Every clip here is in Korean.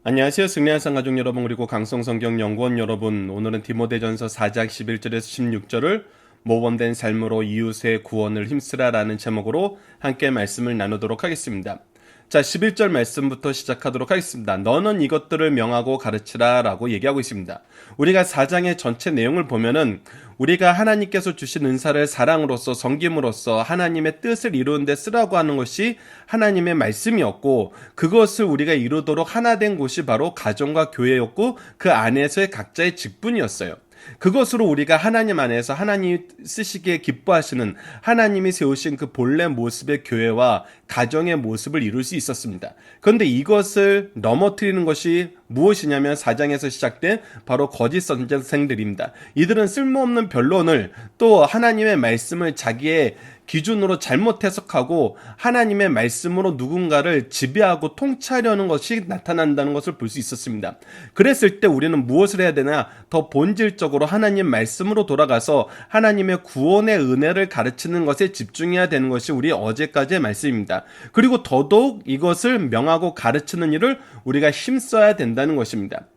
안녕하세요. 승리한 상가족 여러분, 그리고 강성성경연구원 여러분. 오늘은 디모데전서 4장 11절에서 16절을 모범된 삶으로 이웃의 구원을 힘쓰라라는 제목으로 함께 말씀을 나누도록 하겠습니다. 자, 11절 말씀부터 시작하도록 하겠습니다. 너는 이것들을 명하고 가르치라 라고 얘기하고 있습니다. 우리가 4장의 전체 내용을 보면은 우리가 하나님께서 주신 은사를 사랑으로서 섬김으로써 하나님의 뜻을 이루는 데 쓰라고 하는 것이 하나님의 말씀이었고, 그것을 우리가 이루도록 하나 된 곳이 바로 가정과 교회였고, 그 안에서의 각자의 직분이었어요. 그것으로 우리가 하나님 안에서 하나님이 쓰시기에 기뻐하시는, 하나님이 세우신 그 본래 모습의 교회와 가정의 모습을 이룰 수 있었습니다. 그런데 이것을 넘어뜨리는 것이 무엇이냐면 4장에서 시작된 바로 거짓 선생들입니다. 이들은 쓸모없는 변론을, 또 하나님의 말씀을 자기의 기준으로 잘못 해석하고 하나님의 말씀으로 누군가를 지배하고 통치하려는 것이 나타난다는 것을 볼 수 있었습니다. 그랬을 때 우리는 무엇을 해야 되나? 더 본질적으로 하나님 말씀으로 돌아가서 하나님의 구원의 은혜를 가르치는 것에 집중해야 되는 것이 우리 어제까지의 말씀입니다. 그리고 더더욱 이것을 명하고 가르치는 일을 우리가 힘써야 된다는 것입니다.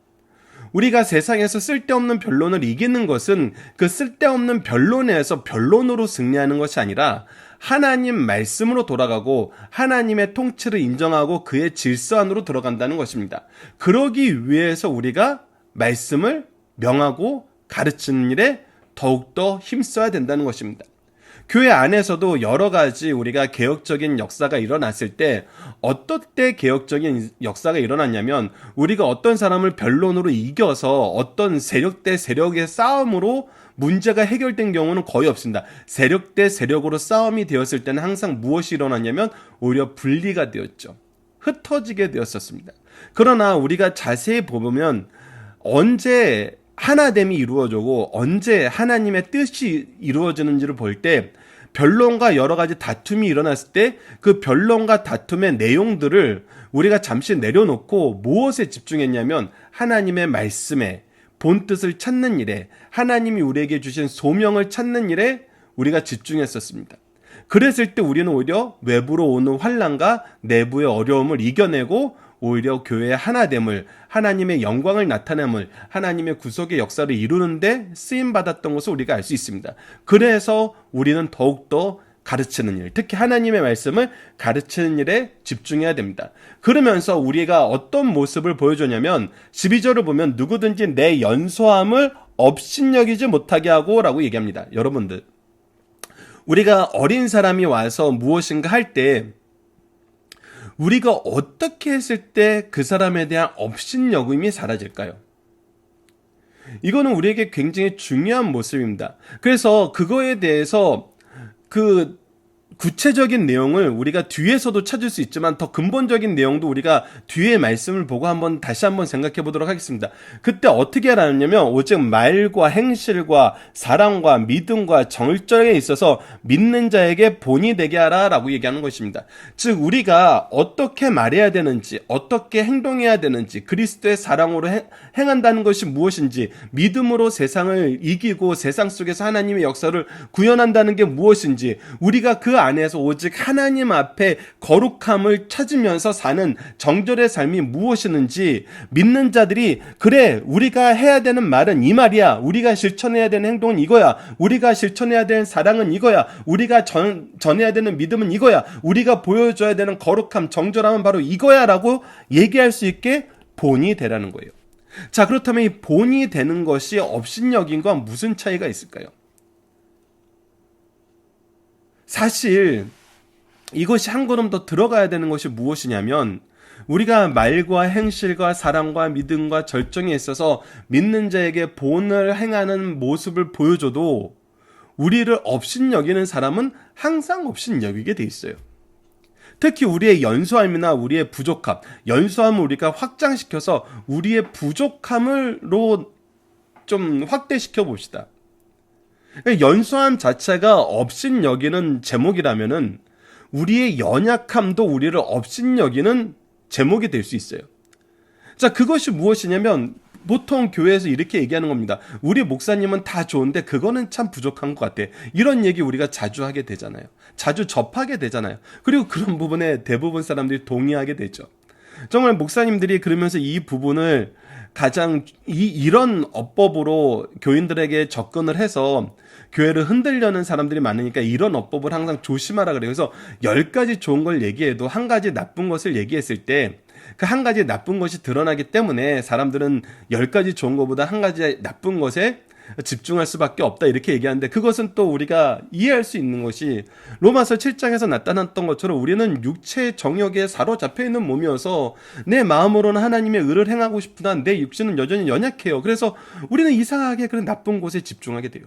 우리가 세상에서 쓸데없는 변론을 이기는 것은 그 쓸데없는 변론에서 변론으로 승리하는 것이 아니라 하나님 말씀으로 돌아가고 하나님의 통치를 인정하고 그의 질서 안으로 들어간다는 것입니다. 그러기 위해서 우리가 말씀을 명하고 가르치는 일에 더욱더 힘써야 된다는 것입니다. 교회 안에서도 여러 가지 우리가 개혁적인 역사가 일어났을 때, 어떨 때 개혁적인 역사가 일어났냐면, 우리가 어떤 사람을 변론으로 이겨서 어떤 세력 대 세력의 싸움으로 문제가 해결된 경우는 거의 없습니다. 세력 대 세력으로 싸움이 되었을 때는 항상 무엇이 일어났냐면 오히려 분리가 되었죠. 흩어지게 되었었습니다. 그러나 우리가 자세히 보면 언제 하나됨이 이루어지고 언제 하나님의 뜻이 이루어지는지를 볼 때, 변론과 여러 가지 다툼이 일어났을 때 그 변론과 다툼의 내용들을 우리가 잠시 내려놓고 무엇에 집중했냐면 하나님의 말씀에, 본뜻을 찾는 일에, 하나님이 우리에게 주신 소명을 찾는 일에 우리가 집중했었습니다. 그랬을 때 우리는 오히려 외부로 오는 환난과 내부의 어려움을 이겨내고 오히려 교회의 하나됨을, 하나님의 영광을 나타냄을, 하나님의 구속의 역사를 이루는데 쓰임받았던 것을 우리가 알 수 있습니다. 그래서 우리는 더욱더 가르치는 일, 특히 하나님의 말씀을 가르치는 일에 집중해야 됩니다. 그러면서 우리가 어떤 모습을 보여주냐면 12절을 보면 누구든지 내 연소함을 업신여기지 못하게 하고 라고 얘기합니다. 여러분들, 우리가 어린 사람이 와서 무엇인가 할 때 우리가 어떻게 했을 때 그 사람에 대한 업신여김이 사라질까요? 이거는 우리에게 굉장히 중요한 모습입니다. 그래서 그거에 대해서 그 구체적인 내용을 우리가 뒤에서도 찾을 수 있지만 더 근본적인 내용도 우리가 뒤에 말씀을 보고 다시 한번 생각해 보도록 하겠습니다. 그때 어떻게 하라냐면 오직 말과 행실과 사랑과 믿음과 정절에 있어서 믿는 자에게 본이 되게 하라라고 얘기하는 것입니다. 즉 우리가 어떻게 말해야 되는지, 어떻게 행동해야 되는지, 그리스도의 사랑으로 행한다는 것이 무엇인지, 믿음으로 세상을 이기고 세상 속에서 하나님의 역사를 구현한다는 게 무엇인지, 우리가 그 안에서 오직 하나님 앞에 거룩함을 찾으면서 사는 정절의 삶이 무엇이는지 믿는 자들이, 그래 우리가 해야 되는 말은 이 말이야, 우리가 실천해야 되는 행동은 이거야, 우리가 실천해야 되는 사랑은 이거야, 우리가 전해야 되는 믿음은 이거야, 우리가 보여줘야 되는 거룩함, 정절함은 바로 이거야 라고 얘기할 수 있게 본이 되라는 거예요. 자, 그렇다면 이 본이 되는 것이 업신여김과 무슨 차이가 있을까요? 사실 이것이 한 걸음 더 들어가야 되는 것이 무엇이냐면, 우리가 말과 행실과 사랑과 믿음과 절정에 있어서 믿는 자에게 본을 행하는 모습을 보여줘도 우리를 업신여기는 사람은 항상 업신여기게 돼 있어요. 특히 우리의 연소함이나 우리의 부족함, 연소함을 우리가 확장시켜서 우리의 부족함으로 좀 확대시켜 봅시다. 연소함 자체가 업신여기는 제목이라면은 우리의 연약함도 우리를 업신여기는 제목이 될 수 있어요. 자, 그것이 무엇이냐면 보통 교회에서 이렇게 얘기하는 겁니다. 우리 목사님은 다 좋은데 그거는 참 부족한 것 같아. 이런 얘기 우리가 자주 하게 되잖아요. 자주 접하게 되잖아요. 그리고 그런 부분에 대부분 사람들이 동의하게 되죠. 정말 목사님들이 그러면서 이 부분을 가장 이런 어법으로 교인들에게 접근을 해서 교회를 흔들려는 사람들이 많으니까 이런 어법을 항상 조심하라 그래요. 그래서 10가지 좋은 걸 얘기해도 한 가지 나쁜 것을 얘기했을 때 그 한 가지 나쁜 것이 드러나기 때문에 사람들은 10가지 좋은 것보다 한 가지 나쁜 것에 집중할 수밖에 없다 이렇게 얘기하는데, 그것은 또 우리가 이해할 수 있는 것이 로마서 7장에서 나타났던 것처럼 우리는 육체의 정욕에 사로잡혀 있는 몸이어서 내 마음으로는 하나님의 의를 행하고 싶으나 내 육신은 여전히 연약해요. 그래서 우리는 이상하게 그런 나쁜 곳에 집중하게 돼요.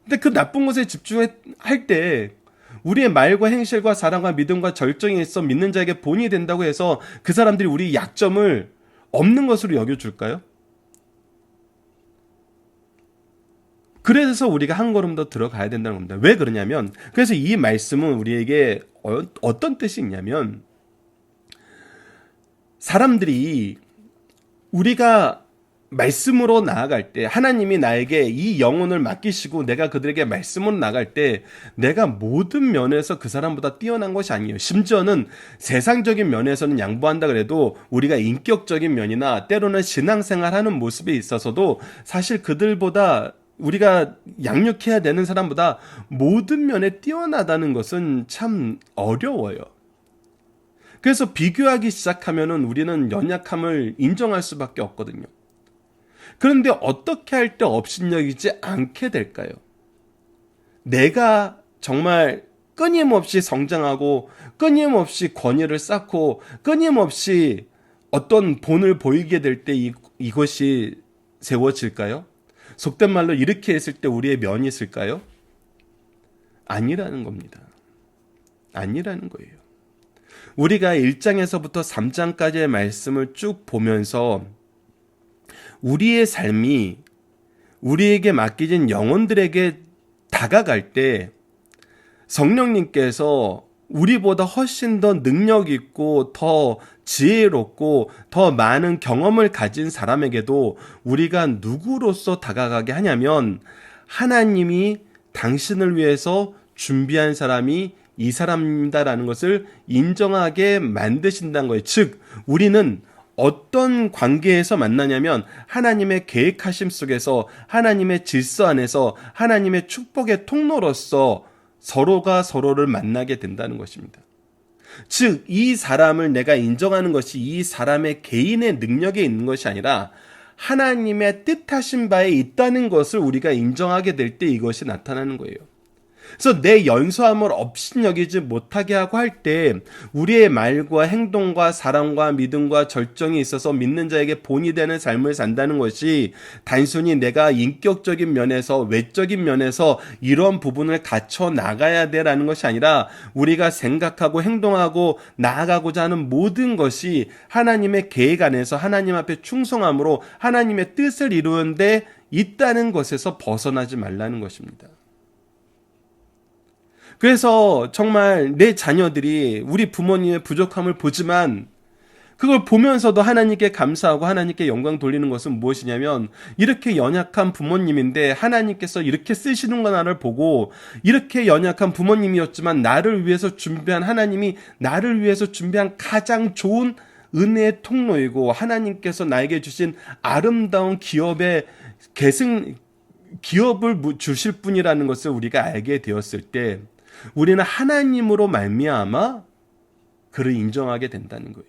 근데 그 나쁜 것에 집중할 때 우리의 말과 행실과 사랑과 믿음과 절정에 있어 믿는 자에게 본이 된다고 해서 그 사람들이 우리 약점을 없는 것으로 여겨줄까요? 그래서 우리가 한 걸음 더 들어가야 된다는 겁니다. 왜 그러냐면, 그래서 이 말씀은 우리에게 어떤 뜻이 있냐면, 사람들이 우리가 말씀으로 나아갈 때, 하나님이 나에게 이 영혼을 맡기시고 내가 그들에게 말씀으로 나갈 때 내가 모든 면에서 그 사람보다 뛰어난 것이 아니에요. 심지어는 세상적인 면에서는 양보한다 그래도 우리가 인격적인 면이나 때로는 신앙생활하는 모습에 있어서도 사실 그들보다, 우리가 양육해야 되는 사람보다 모든 면에 뛰어나다는 것은 참 어려워요. 그래서 비교하기 시작하면은 우리는 연약함을 인정할 수밖에 없거든요. 그런데 어떻게 할 때 업신여기지 않게 될까요? 내가 정말 끊임없이 성장하고 끊임없이 권위를 쌓고 끊임없이 어떤 본을 보이게 될 때 이것이 세워질까요? 속된 말로 이렇게 했을 때 우리의 면이 있을까요? 아니라는 겁니다. 아니라는 거예요. 우리가 1장에서부터 3장까지의 말씀을 쭉 보면서 우리의 삶이 우리에게 맡겨진 영혼들에게 다가갈 때 성령님께서 우리보다 훨씬 더 능력 있고 더 지혜롭고 더 많은 경험을 가진 사람에게도 우리가 누구로서 다가가게 하냐면, 하나님이 당신을 위해서 준비한 사람이 이 사람이다라는 것을 인정하게 만드신다는 거예요. 즉, 우리는 어떤 관계에서 만나냐면 하나님의 계획하심 속에서, 하나님의 질서 안에서, 하나님의 축복의 통로로서 서로가 서로를 만나게 된다는 것입니다. 즉, 이 사람을 내가 인정하는 것이 이 사람의 개인의 능력에 있는 것이 아니라 하나님의 뜻하신 바에 있다는 것을 우리가 인정하게 될 때 이것이 나타나는 거예요. 그래서 내 연소함을 업신여기지 못하게 하고 할 때 우리의 말과 행동과 사랑과 믿음과 절정이 있어서 믿는 자에게 본이 되는 삶을 산다는 것이 단순히 내가 인격적인 면에서, 외적인 면에서 이런 부분을 갖춰 나가야 돼라는 것이 아니라 우리가 생각하고 행동하고 나아가고자 하는 모든 것이 하나님의 계획 안에서 하나님 앞에 충성함으로 하나님의 뜻을 이루는 데 있다는 것에서 벗어나지 말라는 것입니다. 그래서 정말 내 자녀들이 우리 부모님의 부족함을 보지만 그걸 보면서도 하나님께 감사하고 하나님께 영광 돌리는 것은 무엇이냐면, 이렇게 연약한 부모님인데 하나님께서 이렇게 쓰시는구나를 보고, 이렇게 연약한 부모님이었지만 나를 위해서 준비한, 하나님이 나를 위해서 준비한 가장 좋은 은혜의 통로이고 하나님께서 나에게 주신 아름다운 기업을 주실 분이라는 것을 우리가 알게 되었을 때 우리는 하나님으로 말미암아 그를 인정하게 된다는 거예요.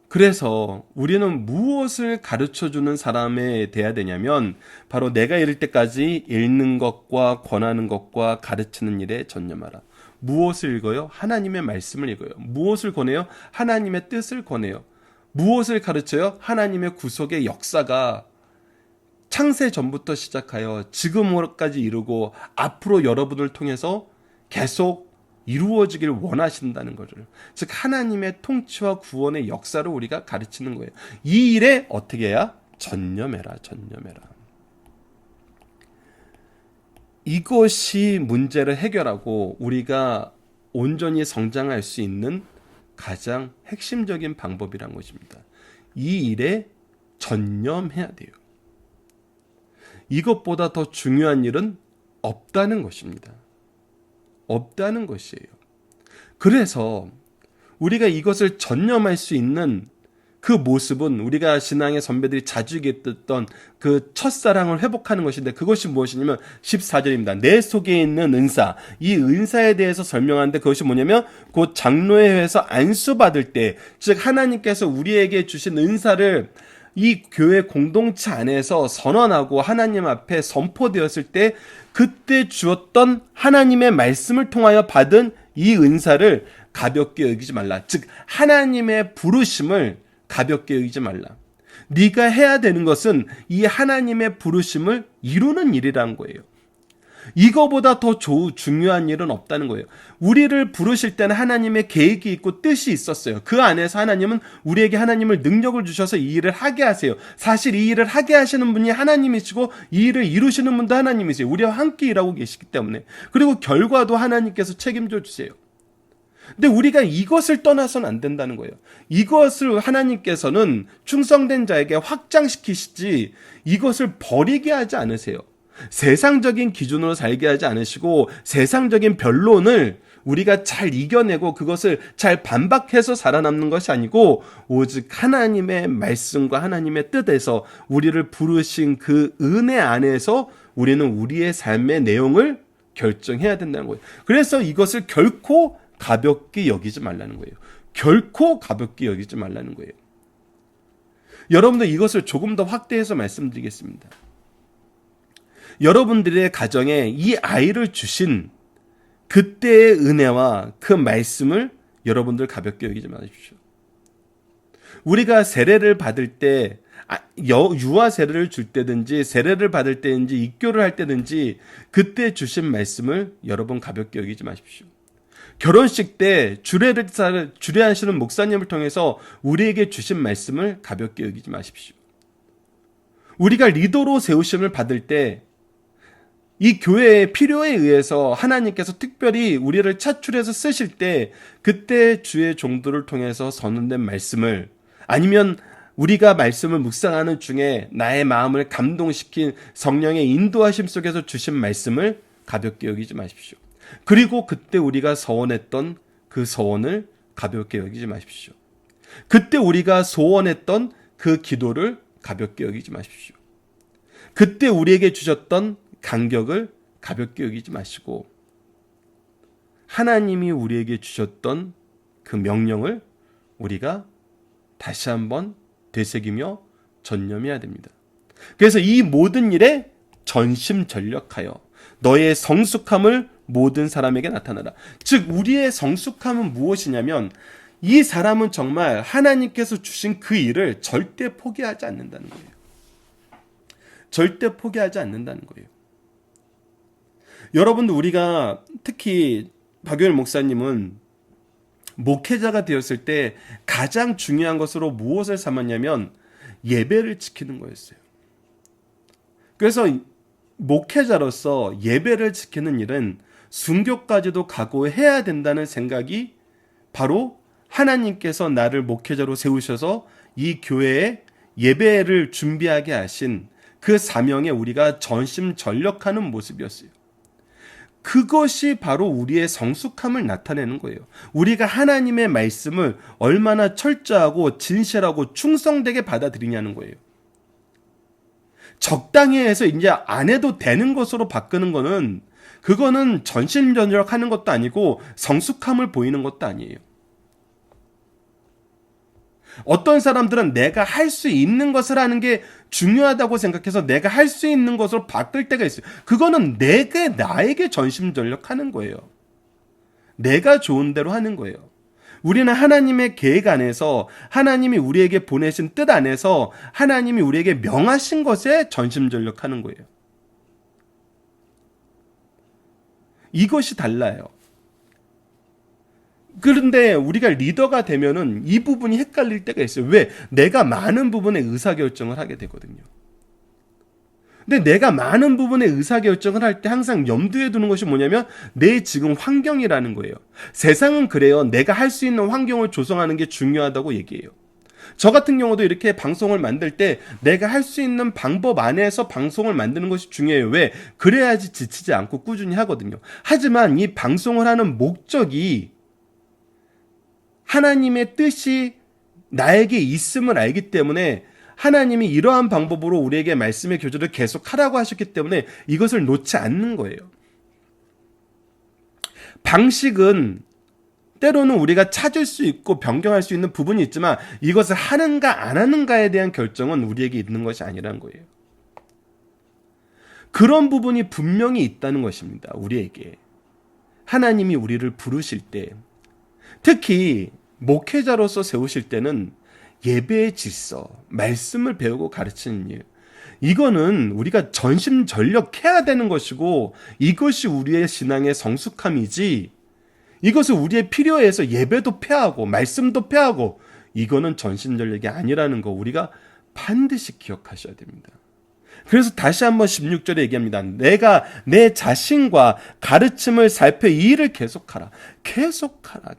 그래서 우리는 무엇을 가르쳐주는 사람에 돼야 되냐면, 바로 내가 이를 때까지 읽는 것과 권하는 것과 가르치는 일에 전념하라. 무엇을 읽어요? 하나님의 말씀을 읽어요. 무엇을 권해요? 하나님의 뜻을 권해요. 무엇을 가르쳐요? 하나님의 구속의 역사가 창세 전부터 시작하여 지금까지 이루고 앞으로 여러분을 통해서 계속 이루어지길 원하신다는 것을, 즉 하나님의 통치와 구원의 역사를 우리가 가르치는 거예요. 이 일에 어떻게 해야? 전념해라. 이것이 문제를 해결하고 우리가 온전히 성장할 수 있는 가장 핵심적인 방법이란 것입니다. 이 일에 전념해야 돼요. 이것보다 더 중요한 일은 없다는 것입니다. 없다는 것이에요. 그래서 우리가 이것을 전념할 수 있는 그 모습은 우리가 신앙의 선배들이 자주 얘기했던 그 첫사랑을 회복하는 것인데, 그것이 무엇이냐면 14절입니다. 내 속에 있는 은사, 이 은사에 대해서 설명하는데 그것이 뭐냐면 곧 장로의 회에서 안수받을 때, 즉 하나님께서 우리에게 주신 은사를 이 교회 공동체 안에서 선언하고 하나님 앞에 선포되었을 때 그때 주었던 하나님의 말씀을 통하여 받은 이 은사를 가볍게 여기지 말라. 즉 하나님의 부르심을 가볍게 여기지 말라. 네가 해야 되는 것은 이 하나님의 부르심을 이루는 일이라는 거예요. 이거보다 더 중요한 일은 없다는 거예요. 우리를 부르실 때는 하나님의 계획이 있고 뜻이 있었어요. 그 안에서 하나님은 우리에게 하나님을 능력을 주셔서 이 일을 하게 하세요. 사실 이 일을 하게 하시는 분이 하나님이시고 이 일을 이루시는 분도 하나님이세요. 우리와 함께 일하고 계시기 때문에. 그리고 결과도 하나님께서 책임져 주세요. 근데 우리가 이것을 떠나서는 안 된다는 거예요. 이것을 하나님께서는 충성된 자에게 확장시키시지 이것을 버리게 하지 않으세요. 세상적인 기준으로 살게 하지 않으시고 세상적인 변론을 우리가 잘 이겨내고 그것을 잘 반박해서 살아남는 것이 아니고 오직 하나님의 말씀과 하나님의 뜻에서 우리를 부르신 그 은혜 안에서 우리는 우리의 삶의 내용을 결정해야 된다는 거예요. 그래서 이것을 결코 가볍게 여기지 말라는 거예요. 결코 가볍게 여기지 말라는 거예요. 여러분들 이것을 조금 더 확대해서 말씀드리겠습니다. 여러분들의 가정에 이 아이를 주신 그때의 은혜와 그 말씀을 여러분들 가볍게 여기지 마십시오. 우리가 세례를 받을 때 유아 세례를 줄 때든지 세례를 받을 때든지 입교를 할 때든지 그때 주신 말씀을 여러분 가볍게 여기지 마십시오. 결혼식 때 주례하시는 목사님을 통해서 우리에게 주신 말씀을 가볍게 여기지 마십시오. 우리가 리더로 세우심을 받을 때 이 교회의 필요에 의해서 하나님께서 특별히 우리를 차출해서 쓰실 때 그때 주의 종들을 통해서 선언된 말씀을, 아니면 우리가 말씀을 묵상하는 중에 나의 마음을 감동시킨 성령의 인도하심 속에서 주신 말씀을 가볍게 여기지 마십시오. 그리고 그때 우리가 서원했던 그 서원을 가볍게 여기지 마십시오. 그때 우리가 소원했던 그 기도를 가볍게 여기지 마십시오. 그때 우리에게 주셨던 간격을 가볍게 여기지 마시고 하나님이 우리에게 주셨던 그 명령을 우리가 다시 한번 되새기며 전념해야 됩니다. 그래서 이 모든 일에 전심전력하여 너의 성숙함을 모든 사람에게 나타나라. 즉 우리의 성숙함은 무엇이냐면 이 사람은 정말 하나님께서 주신 그 일을 절대 포기하지 않는다는 거예요. 절대 포기하지 않는다는 거예요. 여러분들 우리가 특히 박효일 목사님은 목회자가 되었을 때 가장 중요한 것으로 무엇을 삼았냐면 예배를 지키는 거였어요. 그래서 목회자로서 예배를 지키는 일은 순교까지도 각오해야 된다는 생각이 바로 하나님께서 나를 목회자로 세우셔서 이 교회에 예배를 준비하게 하신 그 사명에 우리가 전심전력하는 모습이었어요. 그것이 바로 우리의 성숙함을 나타내는 거예요. 우리가 하나님의 말씀을 얼마나 철저하고 진실하고 충성되게 받아들이냐는 거예요. 적당히 해서 이제 안 해도 되는 것으로 바꾸는 거는 그거는 전심전력하는 것도 아니고 성숙함을 보이는 것도 아니에요. 어떤 사람들은 내가 할 수 있는 것을 하는 게 중요하다고 생각해서 내가 할 수 있는 것으로 바꿀 때가 있어요. 그거는 나에게 전심전력하는 거예요. 내가 좋은 대로 하는 거예요. 우리는 하나님의 계획 안에서 하나님이 우리에게 보내신 뜻 안에서 하나님이 우리에게 명하신 것에 전심전력하는 거예요. 이것이 달라요. 그런데 우리가 리더가 되면은 이 부분이 헷갈릴 때가 있어요. 왜? 내가 많은 부분에 의사결정을 하게 되거든요. 근데 내가 많은 부분에 의사결정을 할 때 항상 염두에 두는 것이 뭐냐면 내 지금 환경이라는 거예요. 세상은 그래요. 내가 할 수 있는 환경을 조성하는 게 중요하다고 얘기해요. 저 같은 경우도 이렇게 방송을 만들 때 내가 할 수 있는 방법 안에서 방송을 만드는 것이 중요해요. 왜? 그래야지 지치지 않고 꾸준히 하거든요. 하지만 이 방송을 하는 목적이 하나님의 뜻이 나에게 있음을 알기 때문에 하나님이 이러한 방법으로 우리에게 말씀의 교제를 계속하라고 하셨기 때문에 이것을 놓지 않는 거예요. 방식은 때로는 우리가 찾을 수 있고 변경할 수 있는 부분이 있지만 이것을 하는가 안 하는가에 대한 결정은 우리에게 있는 것이 아니라는 거예요. 그런 부분이 분명히 있다는 것입니다. 우리에게. 하나님이 우리를 부르실 때, 특히 목회자로서 세우실 때는 예배의 질서, 말씀을 배우고 가르치는 일, 이거는 우리가 전심전력 해야 되는 것이고 이것이 우리의 신앙의 성숙함이지, 이것을 우리의 필요해서 예배도 패하고 말씀도 패하고 이거는 전심전력이 아니라는 거 우리가 반드시 기억하셔야 됩니다. 그래서 다시 한번 16절에 얘기합니다. 내가 내 자신과 가르침을 살펴 이 일을 계속하라. 계속하라.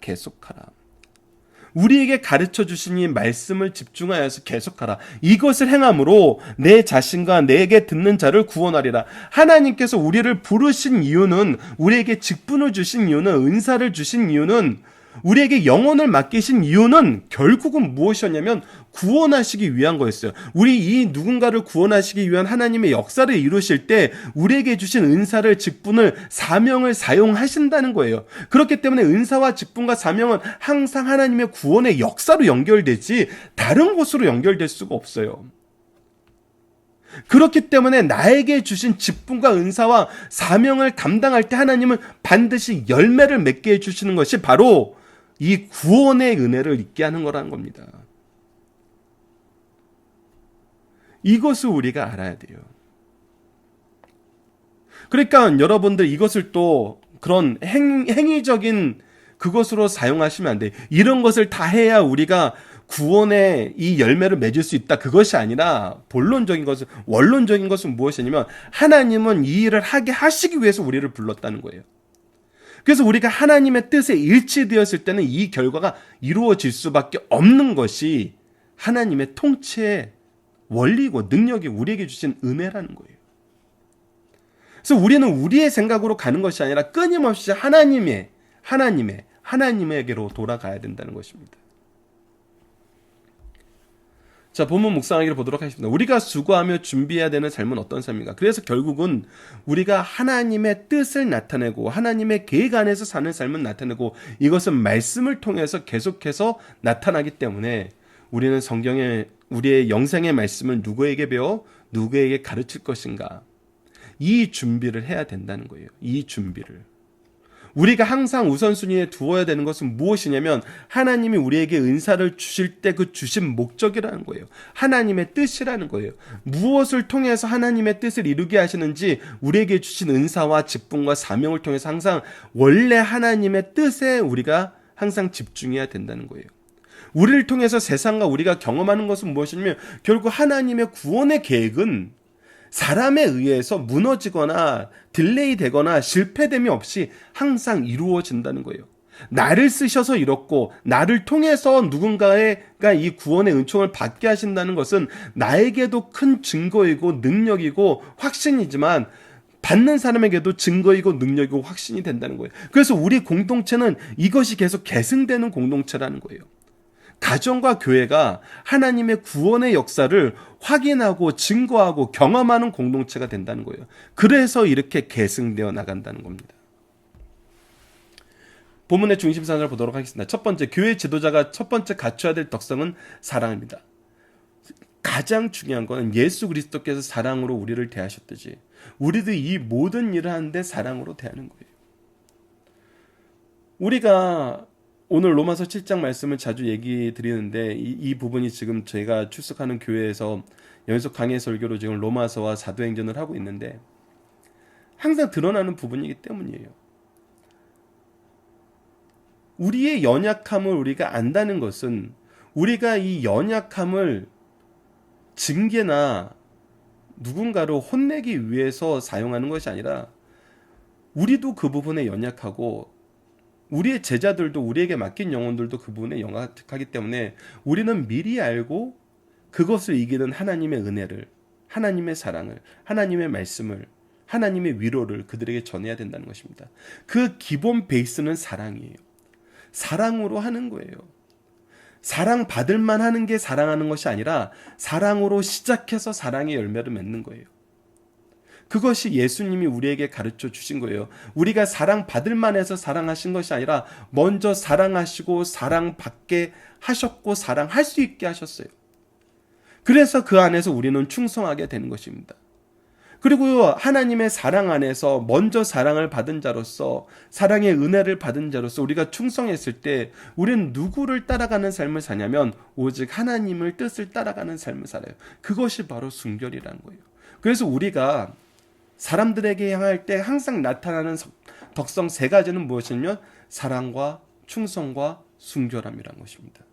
우리에게 가르쳐 주신 이 말씀을 집중하여서 계속하라. 이것을 행함으로 내 자신과 내게 듣는 자를 구원하리라. 하나님께서 우리를 부르신 이유는, 우리에게 직분을 주신 이유는, 은사를 주신 이유는, 우리에게 영혼을 맡기신 이유는 결국은 무엇이었냐면 구원하시기 위한 거였어요. 우리 이 누군가를 구원하시기 위한 하나님의 역사를 이루실 때 우리에게 주신 은사를, 직분을, 사명을 사용하신다는 거예요. 그렇기 때문에 은사와 직분과 사명은 항상 하나님의 구원의 역사로 연결되지 다른 곳으로 연결될 수가 없어요. 그렇기 때문에 나에게 주신 직분과 은사와 사명을 감당할 때 하나님은 반드시 열매를 맺게 해주시는 것이 바로 이 구원의 은혜를 있게 하는 거라는 겁니다. 이것을 우리가 알아야 돼요. 그러니까 여러분들 이것을 또 그런 행위적인 그것으로 사용하시면 안 돼요. 이런 것을 다 해야 우리가 구원의 이 열매를 맺을 수 있다. 그것이 아니라 본론적인 것은, 원론적인 것은 무엇이냐면 하나님은 이 일을 하게 하시기 위해서 우리를 불렀다는 거예요. 그래서 우리가 하나님의 뜻에 일치되었을 때는 이 결과가 이루어질 수밖에 없는 것이 하나님의 통치의 원리고 능력이 우리에게 주신 은혜라는 거예요. 그래서 우리는 우리의 생각으로 가는 것이 아니라 끊임없이 하나님에게로 돌아가야 된다는 것입니다. 자, 본문 묵상하기를 보도록 하겠습니다. 우리가 수고하며 준비해야 되는 삶은 어떤 삶인가? 그래서 결국은 우리가 하나님의 뜻을 나타내고 하나님의 계획 안에서 사는 삶을 나타내고 이것은 말씀을 통해서 계속해서 나타나기 때문에 우리는 성경에 우리의 영생의 말씀을 누구에게 배워 누구에게 가르칠 것인가? 이 준비를 해야 된다는 거예요. 이 준비를. 우리가 항상 우선순위에 두어야 되는 것은 무엇이냐면 하나님이 우리에게 은사를 주실 때 그 주신 목적이라는 거예요. 하나님의 뜻이라는 거예요. 무엇을 통해서 하나님의 뜻을 이루게 하시는지 우리에게 주신 은사와 직분과 사명을 통해서 항상 원래 하나님의 뜻에 우리가 항상 집중해야 된다는 거예요. 우리를 통해서 세상과 우리가 경험하는 것은 무엇이냐면 결국 하나님의 구원의 계획은 사람에 의해서 무너지거나 딜레이 되거나 실패됨이 없이 항상 이루어진다는 거예요. 나를 쓰셔서 이렇고 나를 통해서 누군가가 이 구원의 은총을 받게 하신다는 것은 나에게도 큰 증거이고 능력이고 확신이지만 받는 사람에게도 증거이고 능력이고 확신이 된다는 거예요. 그래서 우리 공동체는 이것이 계속 계승되는 공동체라는 거예요. 가정과 교회가 하나님의 구원의 역사를 확인하고 증거하고 경험하는 공동체가 된다는 거예요. 그래서 이렇게 계승되어 나간다는 겁니다. 본문의 중심사를 보도록 하겠습니다. 첫 번째, 교회 지도자가 첫 번째 갖춰야 될 덕성은 사랑입니다. 가장 중요한 것은 예수 그리스도께서 사랑으로 우리를 대하셨듯이 우리도 이 모든 일을 하는데 사랑으로 대하는 거예요. 우리가 오늘 로마서 7장 말씀을 자주 얘기 드리는데 이 부분이 지금 제가 출석하는 교회에서 연속 강해 설교로 지금 로마서와 사도행전을 하고 있는데 항상 드러나는 부분이기 때문이에요. 우리의 연약함을 우리가 안다는 것은 우리가 이 연약함을 징계나 누군가를 혼내기 위해서 사용하는 것이 아니라 우리도 그 부분에 연약하고 우리의 제자들도 우리에게 맡긴 영혼들도 그 부분에 연약하기 때문에 우리는 미리 알고 그것을 이기는 하나님의 은혜를, 하나님의 사랑을, 하나님의 말씀을, 하나님의 위로를 그들에게 전해야 된다는 것입니다. 그 기본 베이스는 사랑이에요. 사랑으로 하는 거예요. 사랑받을 만하는 게 사랑하는 것이 아니라 사랑으로 시작해서 사랑의 열매를 맺는 거예요. 그것이 예수님이 우리에게 가르쳐 주신 거예요. 우리가 사랑받을 만해서 사랑하신 것이 아니라 먼저 사랑하시고 사랑받게 하셨고 사랑할 수 있게 하셨어요. 그래서 그 안에서 우리는 충성하게 되는 것입니다. 그리고 하나님의 사랑 안에서 먼저 사랑을 받은 자로서 사랑의 은혜를 받은 자로서 우리가 충성했을 때 우리는 누구를 따라가는 삶을 사냐면 오직 하나님을 뜻을 따라가는 삶을 살아요. 그것이 바로 순결이라는 거예요. 그래서 우리가 사람들에게 향할 때 항상 나타나는 덕성 세 가지는 무엇이냐면 사랑과 충성과 순결함이라는 것입니다.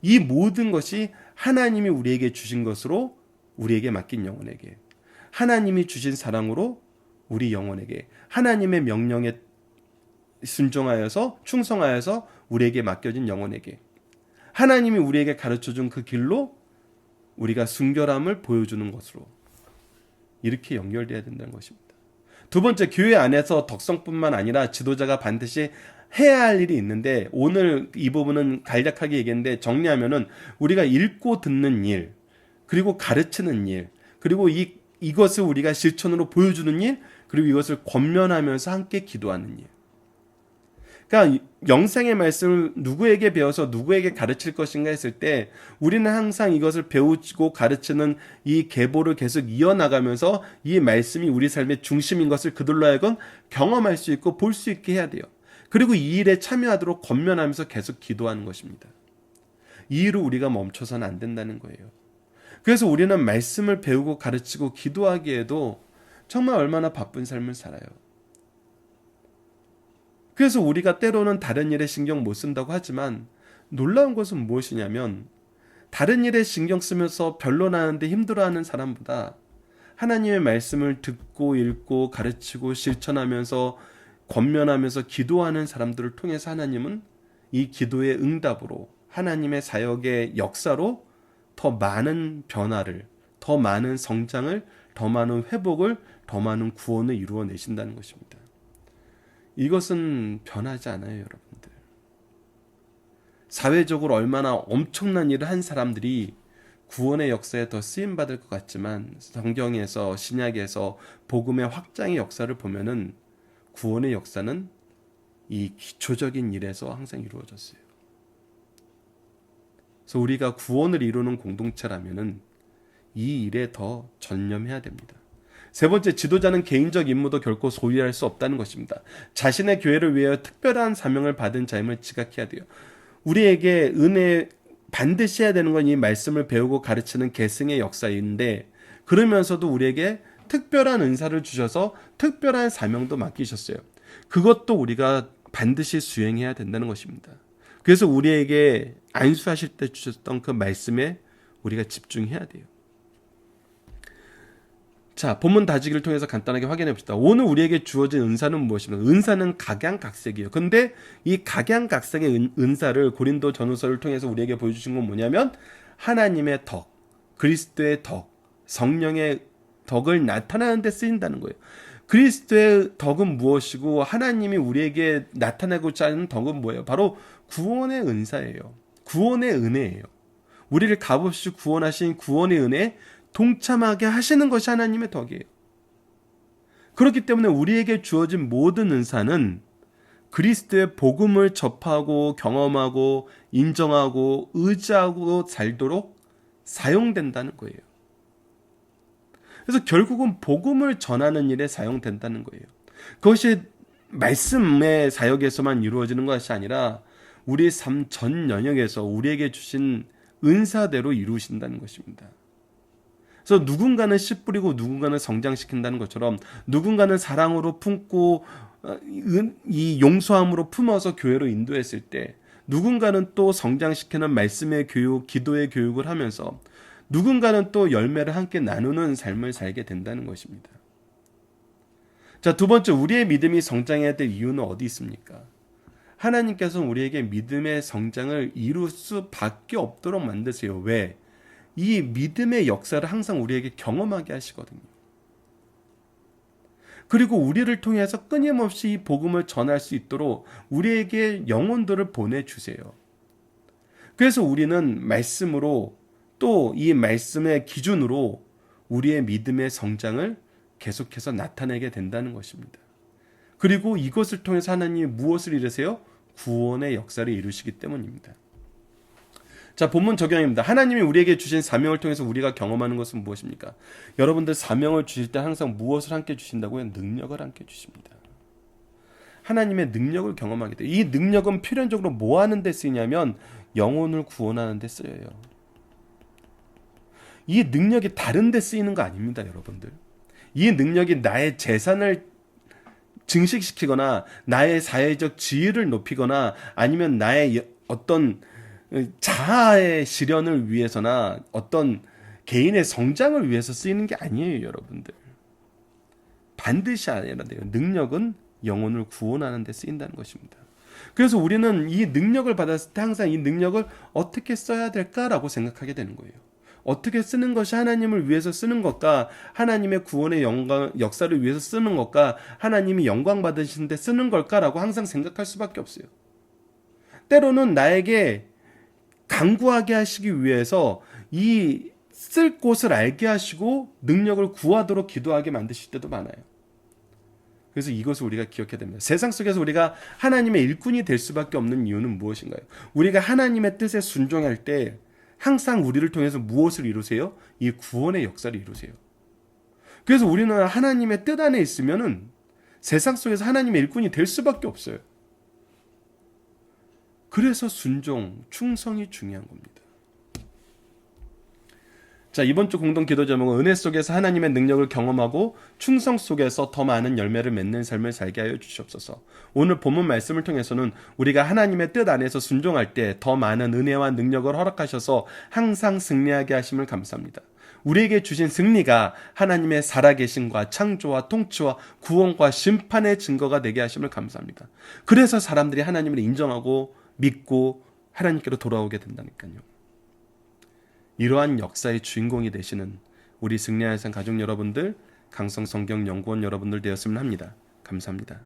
이 모든 것이 하나님이 우리에게 주신 것으로 우리에게 맡긴 영혼에게, 하나님이 주신 사랑으로 우리 영혼에게, 하나님의 명령에 순종하여서 충성하여서 우리에게 맡겨진 영혼에게, 하나님이 우리에게 가르쳐준 그 길로 우리가 순결함을 보여주는 것으로 이렇게 연결되어야 된다는 것입니다. 두 번째, 교회 안에서 덕성뿐만 아니라 지도자가 반드시 해야 할 일이 있는데, 오늘 이 부분은 간략하게 얘기했는데 정리하면은 우리가 읽고 듣는 일, 그리고 가르치는 일, 그리고 이것을 우리가 실천으로 보여주는 일, 그리고 이것을 권면하면서 함께 기도하는 일. 그러니까 영생의 말씀을 누구에게 배워서 누구에게 가르칠 것인가 했을 때 우리는 항상 이것을 배우고 가르치는 이 계보를 계속 이어나가면서 이 말씀이 우리 삶의 중심인 것을 그들로 하여금 경험할 수 있고 볼 수 있게 해야 돼요. 그리고 이 일에 참여하도록 권면하면서 계속 기도하는 것입니다. 이 일을 우리가 멈춰서는 안 된다는 거예요. 그래서 우리는 말씀을 배우고 가르치고 기도하기에도 정말 얼마나 바쁜 삶을 살아요. 그래서 우리가 때로는 다른 일에 신경 못 쓴다고 하지만 놀라운 것은 무엇이냐면 다른 일에 신경 쓰면서 변론하는데 힘들어하는 사람보다 하나님의 말씀을 듣고 읽고 가르치고 실천하면서 권면하면서 기도하는 사람들을 통해서 하나님은 이 기도의 응답으로 하나님의 사역의 역사로 더 많은 변화를, 더 많은 성장을, 더 많은 회복을, 더 많은 구원을 이루어내신다는 것입니다. 이것은 변하지 않아요, 여러분들. 사회적으로 얼마나 엄청난 일을 한 사람들이 구원의 역사에 더 쓰임받을 것 같지만 성경에서, 신약에서 복음의 확장의 역사를 보면은 구원의 역사는 이 기초적인 일에서 항상 이루어졌어요. 그래서 우리가 구원을 이루는 공동체라면은 이 일에 더 전념해야 됩니다. 세 번째, 지도자는 개인적 임무도 결코 소유할 수 없다는 것입니다. 자신의 교회를 위하여 특별한 사명을 받은 자임을 지각해야 돼요. 우리에게 은혜 반드시 해야 되는 건 이 말씀을 배우고 가르치는 계승의 역사인데, 그러면서도 우리에게 특별한 은사를 주셔서 특별한 사명도 맡기셨어요. 그것도 우리가 반드시 수행해야 된다는 것입니다. 그래서 우리에게 안수하실 때 주셨던 그 말씀에 우리가 집중해야 돼요. 자, 본문 다지기를 통해서 간단하게 확인해 봅시다. 오늘 우리에게 주어진 은사는 무엇입니까? 은사는 각양각색이에요. 근데 이 각양각색의 은사를 고린도 전후서를 통해서 우리에게 보여주신 건 뭐냐면 하나님의 덕, 그리스도의 덕, 성령의 덕을 나타내는 데 쓰인다는 거예요. 그리스도의 덕은 무엇이고 하나님이 우리에게 나타내고자 하는 덕은 뭐예요? 바로 구원의 은사예요. 구원의 은혜예요. 우리를 값없이 구원하신 구원의 은혜에 동참하게 하시는 것이 하나님의 덕이에요. 그렇기 때문에 우리에게 주어진 모든 은사는 그리스도의 복음을 접하고 경험하고 인정하고 의지하고 살도록 사용된다는 거예요. 그래서 결국은 복음을 전하는 일에 사용된다는 거예요. 그것이 말씀의 사역에서만 이루어지는 것이 아니라 우리의 삶 전 영역에서 우리에게 주신 은사대로 이루신다는 것입니다. 그래서 누군가는 씨 뿌리고 누군가는 성장시킨다는 것처럼 누군가는 사랑으로 품고 이 용서함으로 품어서 교회로 인도했을 때 누군가는 또 성장시키는 말씀의 교육, 기도의 교육을 하면서 누군가는 또 열매를 함께 나누는 삶을 살게 된다는 것입니다. 자, 두 번째, 우리의 믿음이 성장해야 될 이유는 어디 있습니까? 하나님께서는 우리에게 믿음의 성장을 이룰 수밖에 없도록 만드세요. 왜? 이 믿음의 역사를 항상 우리에게 경험하게 하시거든요. 그리고 우리를 통해서 끊임없이 이 복음을 전할 수 있도록 우리에게 영혼들을 보내주세요. 그래서 우리는 말씀으로 또 이 말씀의 기준으로 우리의 믿음의 성장을 계속해서 나타내게 된다는 것입니다. 그리고 이것을 통해서 하나님이 무엇을 이루세요? 구원의 역사를 이루시기 때문입니다. 자, 본문 적용입니다. 하나님이 우리에게 주신 사명을 통해서 우리가 경험하는 것은 무엇입니까? 여러분들 사명을 주실 때 항상 무엇을 함께 주신다고요? 능력을 함께 주십니다. 하나님의 능력을 경험하게 돼요. 이 능력은 필연적으로 뭐 하는 데 쓰이냐면 영혼을 구원하는 데 쓰여요. 이 능력이 다른 데 쓰이는 거 아닙니다, 여러분들. 이 능력이 나의 재산을 증식시키거나 나의 사회적 지위를 높이거나 아니면 나의 어떤 자아의 실현을 위해서나 어떤 개인의 성장을 위해서 쓰이는 게 아니에요, 여러분들. 반드시 아니라 돼요. 능력은 영혼을 구원하는 데 쓰인다는 것입니다. 그래서 우리는 이 능력을 받았을 때 항상 이 능력을 어떻게 써야 될까라고 생각하게 되는 거예요. 어떻게 쓰는 것이 하나님을 위해서 쓰는 것과 하나님의 구원의 영광, 역사를 위해서 쓰는 것과 하나님이 영광 받으시는 데 쓰는 걸까라고 항상 생각할 수밖에 없어요. 때로는 나에게 강구하게 하시기 위해서 이 쓸 곳을 알게 하시고 능력을 구하도록 기도하게 만드실 때도 많아요. 그래서 이것을 우리가 기억해야 됩니다. 세상 속에서 우리가 하나님의 일꾼이 될 수밖에 없는 이유는 무엇인가요? 우리가 하나님의 뜻에 순종할 때 항상 우리를 통해서 무엇을 이루세요? 이 구원의 역사를 이루세요. 그래서 우리는 하나님의 뜻 안에 있으면은 세상 속에서 하나님의 일꾼이 될 수밖에 없어요. 그래서 순종, 충성이 중요한 겁니다. 자, 이번 주 공동 기도 제목은 은혜 속에서 하나님의 능력을 경험하고 충성 속에서 더 많은 열매를 맺는 삶을 살게 하여 주시옵소서. 오늘 본문 말씀을 통해서는 우리가 하나님의 뜻 안에서 순종할 때 더 많은 은혜와 능력을 허락하셔서 항상 승리하게 하심을 감사합니다. 우리에게 주신 승리가 하나님의 살아계심과 창조와 통치와 구원과 심판의 증거가 되게 하심을 감사합니다. 그래서 사람들이 하나님을 인정하고 믿고 하나님께로 돌아오게 된다니까요. 이러한 역사의 주인공이 되시는 우리 승리하는 삶 가족 여러분들, 강성성경연구원 여러분들 되었으면 합니다. 감사합니다.